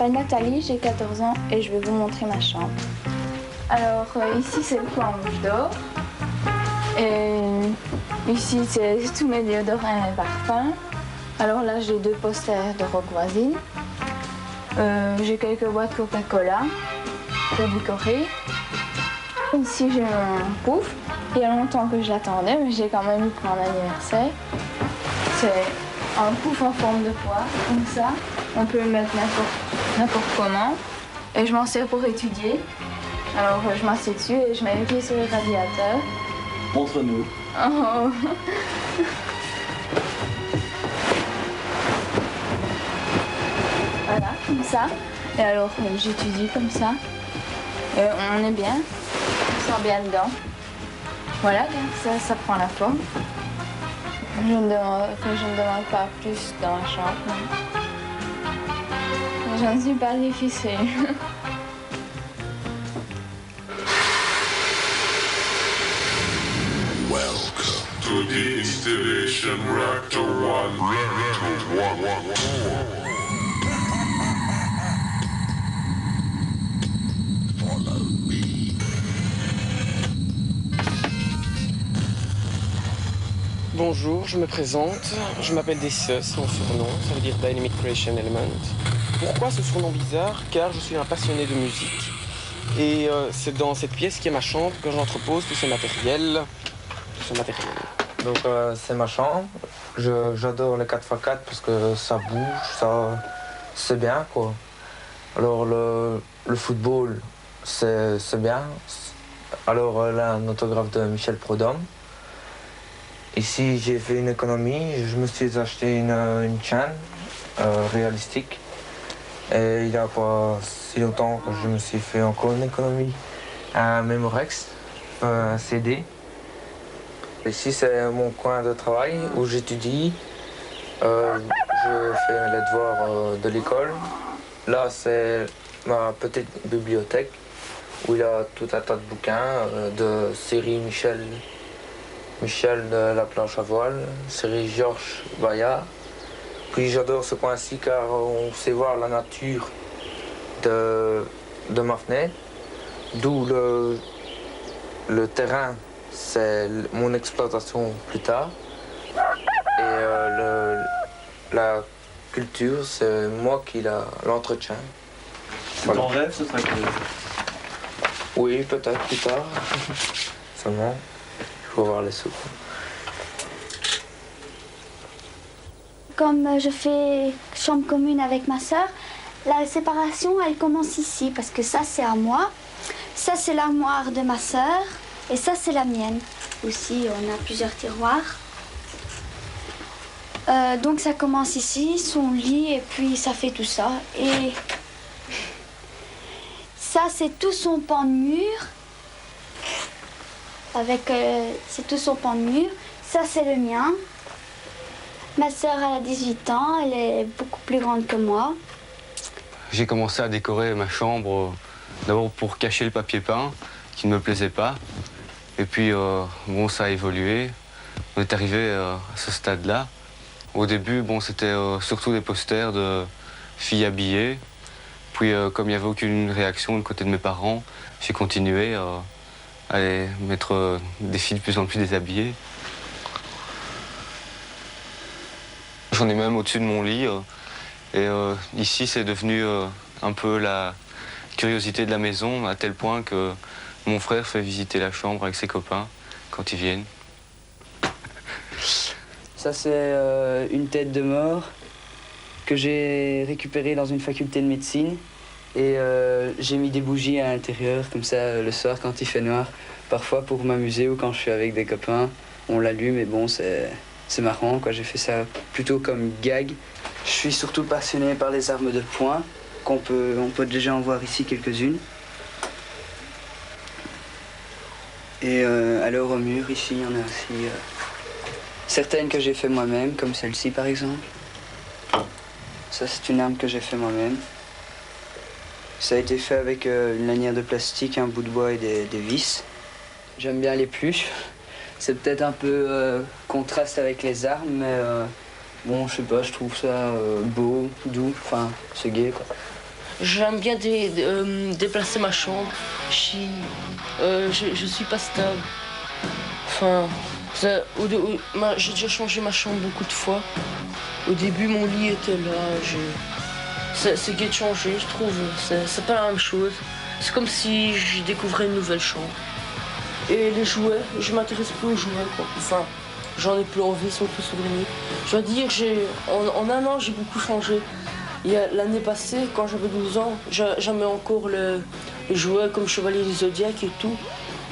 m'appelle Nathalie, j'ai 14 ans et je vais vous montrer ma chambre. Alors ici c'est le coin où je dors. Et ici c'est tous mes déodorants et mes parfums. Alors là j'ai 2 posters de Rock Voisine. J'ai quelques boîtes Coca-Cola pour décorer. Ici j'ai mon pouf. Il y a longtemps que je l'attendais, mais j'ai quand même eu pour mon anniversaire. C'est un pouf en forme de poire, comme ça. On peut le mettre n'importe comment. Et je m'en sers pour étudier. Alors je m'assieds dessus et je mets les pieds sur le radiateur. Montre-nous. Oh. Voilà, comme ça. Et alors j'étudie comme ça. Et on est bien. On sent bien dedans. Voilà, ça prend la forme. Je ne demande pas plus dans la chambre. Je ne suis pas difficile. Welcome to the installation reactor 1. Follow me. Bonjour, je me présente. Je m'appelle Decius, c'est mon surnom. Ça veut dire Dynamic Creation Element. Pourquoi ce surnom bizarre? Car je suis un passionné de musique. Et c'est dans cette pièce qui est ma chambre que j'entrepose tout ce matériel. Donc c'est ma chambre. J'adore les 4x4 parce que ça bouge, c'est bien quoi. Alors le football, c'est bien. Alors là, un autographe de Michel Prudhomme. Ici, j'ai fait une économie. Je me suis acheté une chaîne réalistique. Et il n'y a pas si longtemps que je me suis fait encore une économie. Un Memorex, un CD. Ici, c'est mon coin de travail où j'étudie. Je fais les devoirs de l'école. Là, c'est ma petite bibliothèque où il y a tout un tas de bouquins de série Michel de la planche à voile, série Georges Bayard. Puis j'adore ce coin-ci car on sait voir la nature de ma fenêtre, d'où le terrain, c'est mon exploitation plus tard. Et la culture, c'est moi qui l'entretiens. C'est ton rêve, ce serait que... Oui, peut-être plus tard. Seulement, il faut voir les sous. Comme je fais chambre commune avec ma sœur, la séparation, elle commence ici, parce que ça, c'est à moi. Ça, c'est l'armoire de ma sœur, et ça, c'est la mienne. Aussi, on a plusieurs tiroirs. Donc, ça commence ici, son lit, et puis ça fait tout ça. Et ça, c'est tout son pan de mur. C'est tout son pan de mur. Ça, c'est le mien. Ma sœur, elle a 18 ans, elle est beaucoup plus grande que moi. J'ai commencé à décorer ma chambre d'abord pour cacher le papier peint qui ne me plaisait pas. Et puis, bon, ça a évolué. On est arrivé à ce stade-là. Au début, bon, c'était surtout des posters de filles habillées. Puis, comme il n'y avait aucune réaction du côté de mes parents, j'ai continué à les mettre des filles de plus en plus déshabillées. J'en ai même au-dessus de mon lit. Et ici, c'est devenu un peu la curiosité de la maison, à tel point que mon frère fait visiter la chambre avec ses copains quand ils viennent. Ça, c'est une tête de mort que j'ai récupérée dans une faculté de médecine. Et j'ai mis des bougies à l'intérieur, comme ça, le soir, quand il fait noir. Parfois, pour m'amuser ou quand je suis avec des copains, on l'allume et bon, c'est marrant, quoi. J'ai fait ça plutôt comme gag. Je suis surtout passionné par les armes de poing, on peut déjà en voir ici quelques-unes. Et alors au mur, ici, il y en a aussi certaines que j'ai fait moi-même, comme celle-ci par exemple. Ça, c'est une arme que j'ai fait moi-même. Ça a été fait avec une lanière de plastique, un bout de bois et des vis. J'aime bien les pluches. C'est peut-être un peu contraste avec les armes, mais bon, je sais pas, je trouve ça beau, doux, enfin, c'est gai, quoi. J'aime bien déplacer ma chambre. Je suis pas stable. Enfin, j'ai déjà changé ma chambre beaucoup de fois. Au début, mon lit était là. C'est gai de changer, je trouve. C'est pas la même chose. C'est comme si je découvrais une nouvelle chambre. Et les jouets, je m'intéresse plus aux jouets, quoi. Enfin, j'en ai plus envie, ils sont plus souvenirs. Je dois dire, en un an, j'ai beaucoup changé. L'année passée, quand j'avais 12 ans, j'aimais encore les jouets comme Chevalier du Zodiac et tout.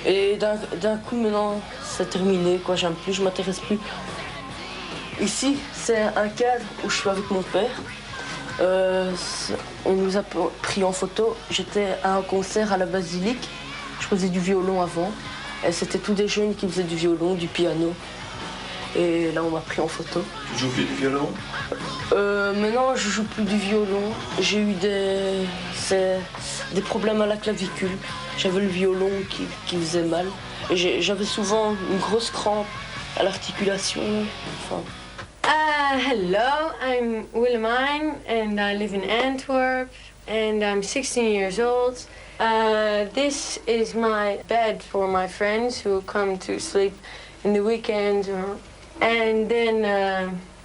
Et d'un coup, maintenant, c'est terminé, quoi. J'aime plus, je m'intéresse plus. Ici, c'est un cadre où je suis avec mon père. On nous a pris en photo. J'étais à un concert à la Basilique. Je faisais du violon avant. Et c'était tous des jeunes qui faisaient du violon, du piano. Et là, on m'a pris en photo. Tu joues plus du violon? Maintenant, je joue plus du violon. J'ai eu des problèmes à la clavicule. J'avais le violon qui faisait mal. Et j'avais souvent une grosse crampe à l'articulation. Enfin. Hello, I'm Willemijn and I live in Antwerp and I'm 16 years old. This is my bed for my friends who come to sleep in the weekend. And then,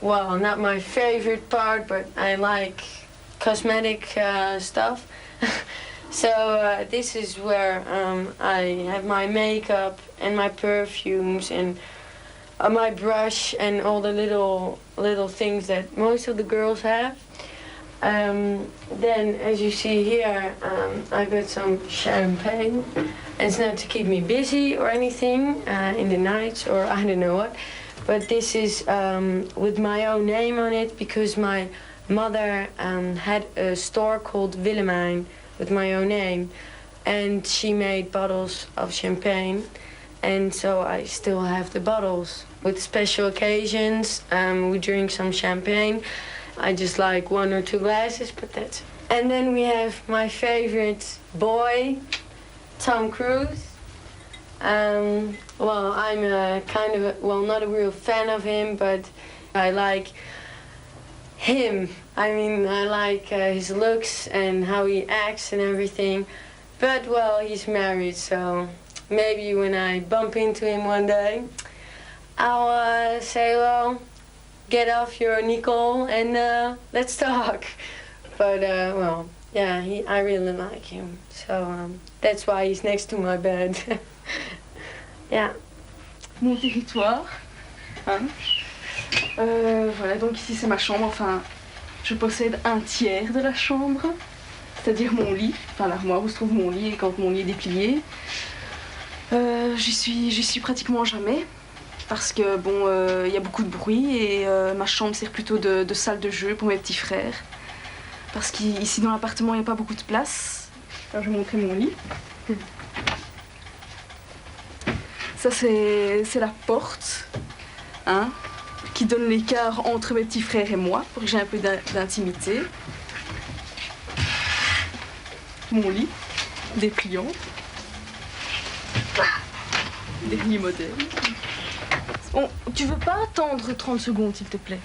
well, not my favorite part, but I like cosmetic stuff. So this is where I have my makeup and my perfumes and my brush and all the little things that most of the girls have. Then, as you see here, I got some champagne. And it's not to keep me busy or anything in the nights or I don't know what. But this is with my own name on it because my mother had a store called Willemijn with my own name. And she made bottles of champagne. And so I still have the bottles. With special occasions, we drink some champagne. I just like 1 or 2 glasses, but that's it. And then we have my favorite boy, Tom Cruise. Well, I'm not a real fan of him, but I like him. I mean, I like his looks and how he acts and everything. But, well, he's married, so maybe when I bump into him one day, I'll say, well, get off your Nicole and let's talk. But, well, yeah, I really like him. So that's why he's next to my bed. Yeah. Mon territoire. Hein. Voilà, donc ici c'est ma chambre. Enfin, je possède 1/3 de la chambre. C'est-à-dire mon lit. Enfin, l'armoire où se trouve mon lit et quand mon lit est déplié. J'y suis pratiquement jamais. Parce que bon, y a beaucoup de bruit et ma chambre sert plutôt de salle de jeu pour mes petits frères. Parce qu'ici dans l'appartement il n'y a pas beaucoup de place. Alors je vais montrer mon lit. Ça c'est la porte, hein, qui donne l'écart entre mes petits frères et moi pour que j'ai un peu d'intimité. Mon lit, dépliant. Dernier modèle. Bon, tu veux pas attendre 30 secondes, s'il te plaît?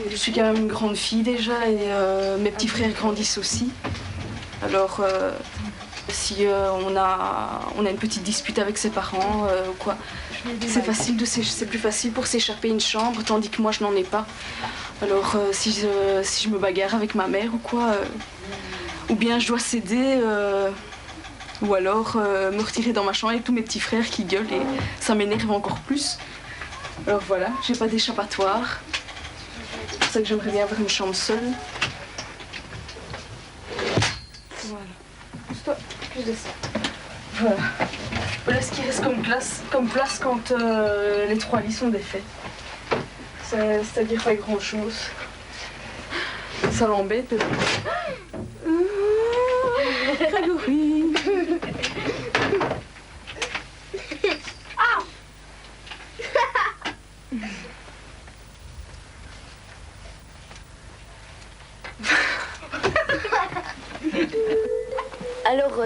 Je suis quand même une grande fille déjà et mes petits frères grandissent aussi. Alors, si on a une petite dispute avec ses parents ou quoi, c'est plus facile pour s'échapper une chambre, tandis que moi je n'en ai pas. Alors si je me bagarre avec ma mère ou quoi, ou bien je dois céder, ou alors me retirer dans ma chambre avec tous mes petits frères qui gueulent et ça m'énerve encore plus. Alors voilà, j'ai pas d'échappatoire. C'est pour ça que j'aimerais bien avoir une chambre seule. Voilà. Stop, plus de ça. Voilà. Voilà ce qui reste comme place quand les 3 lits sont défaits. C'est-à-dire pas grand chose. Ça l'embête. Grégory.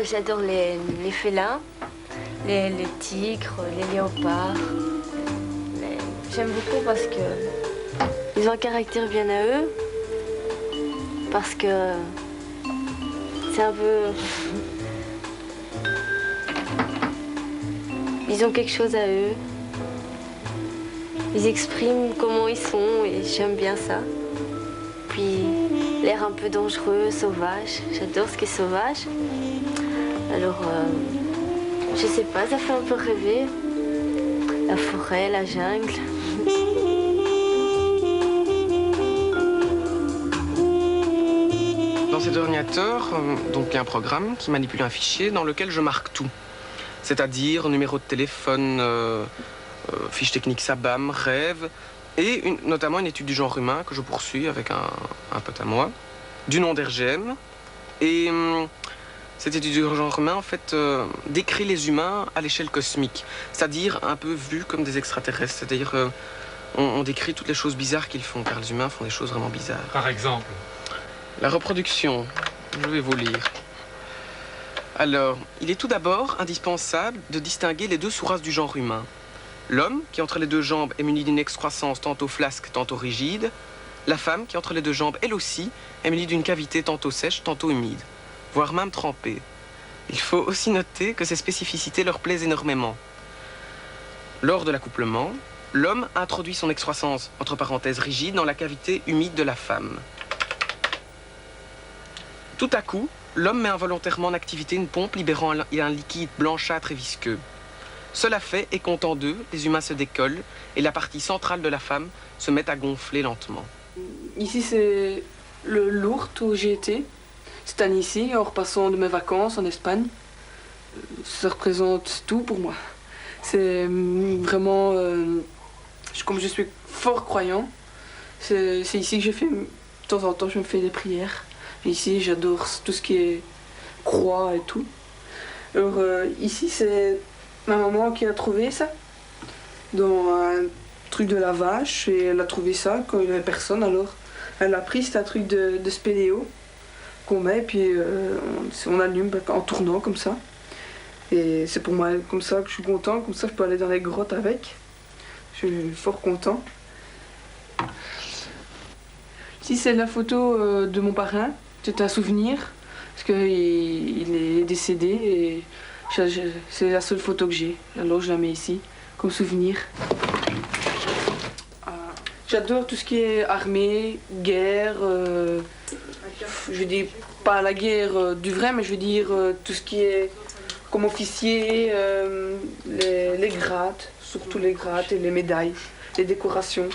j'adore les félins, les tigres, les léopards. J'aime beaucoup parce que ils ont un caractère bien à eux, parce que c'est un peu... Ils ont quelque chose à eux. Ils expriment comment ils sont et j'aime bien ça. Puis l'air un peu dangereux, sauvage. J'adore ce qui est sauvage. Alors, je sais pas, ça fait un peu rêver. La forêt, la jungle. Dans cet ordinateur, donc il y a un programme qui manipule un fichier dans lequel je marque tout. C'est-à-dire numéro de téléphone, fiche technique SABAM, rêve, et notamment une étude du genre humain que je poursuis avec un pote à moi, du nom d'RGM. Et cette étude du genre humain, en fait, décrit les humains à l'échelle cosmique, c'est-à-dire un peu vus comme des extraterrestres. C'est-à-dire on décrit toutes les choses bizarres qu'ils font, car les humains font des choses vraiment bizarres. Par exemple? La reproduction, je vais vous lire. Alors, il est tout d'abord indispensable de distinguer les deux sous-races du genre humain. L'homme, qui entre les deux jambes est muni d'une excroissance tantôt flasque, tantôt rigide. La femme, qui entre les deux jambes, elle aussi, est munie d'une cavité tantôt sèche, tantôt humide, voire même trempée. Il faut aussi noter que ces spécificités leur plaisent énormément. Lors de l'accouplement, l'homme introduit son excroissance, entre parenthèses rigide, dans la cavité humide de la femme. Tout à coup, l'homme met involontairement en activité une pompe libérant un liquide blanchâtre et visqueux. Cela fait, et comptant d'eux, les humains se décollent et la partie centrale de la femme se met à gonfler lentement. Ici, c'est le Lourdes où j'ai été. Cette année ici, en repassant de mes vacances en Espagne. Ça représente tout pour moi. C'est vraiment... comme je suis fort croyant, c'est ici que je fais... De temps en temps, je me fais des prières. Ici, j'adore tout ce qui est croix et tout. Alors, ici, c'est ma maman qui a trouvé ça dans un truc de lavage. Et elle a trouvé ça quand il n'y avait personne. Alors, elle a pris, c'est un truc de spéléo qu'on met, puis on allume en tournant comme ça. Et c'est pour moi comme ça que je suis content. Comme ça, je peux aller dans les grottes avec. Je suis fort content. Ici, c'est la photo de mon parrain. C'est un souvenir, parce qu'il est décédé et c'est la seule photo que j'ai. Alors je la mets ici, comme souvenir. J'adore tout ce qui est armée, guerre, je veux dire, pas la guerre du vrai, mais je veux dire tout ce qui est comme officier, les grades, surtout les grades et les médailles, les décorations.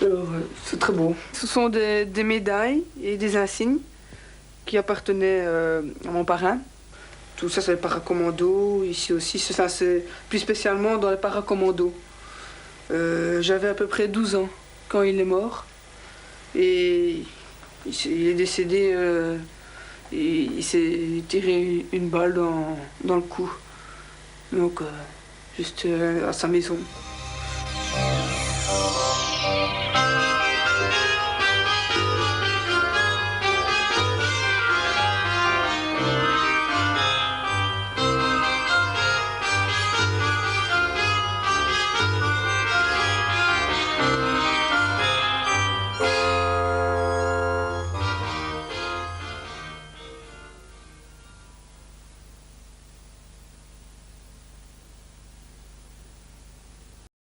C'est très beau. Ce sont des médailles et des insignes qui appartenait à mon parrain. Tout ça, c'est les paracommandos. Ici aussi, c'est plus spécialement dans les paracommandos. J'avais à peu près 12 ans quand il est mort. Et il est décédé, et il s'est tiré une balle dans le cou. Donc, juste à sa maison.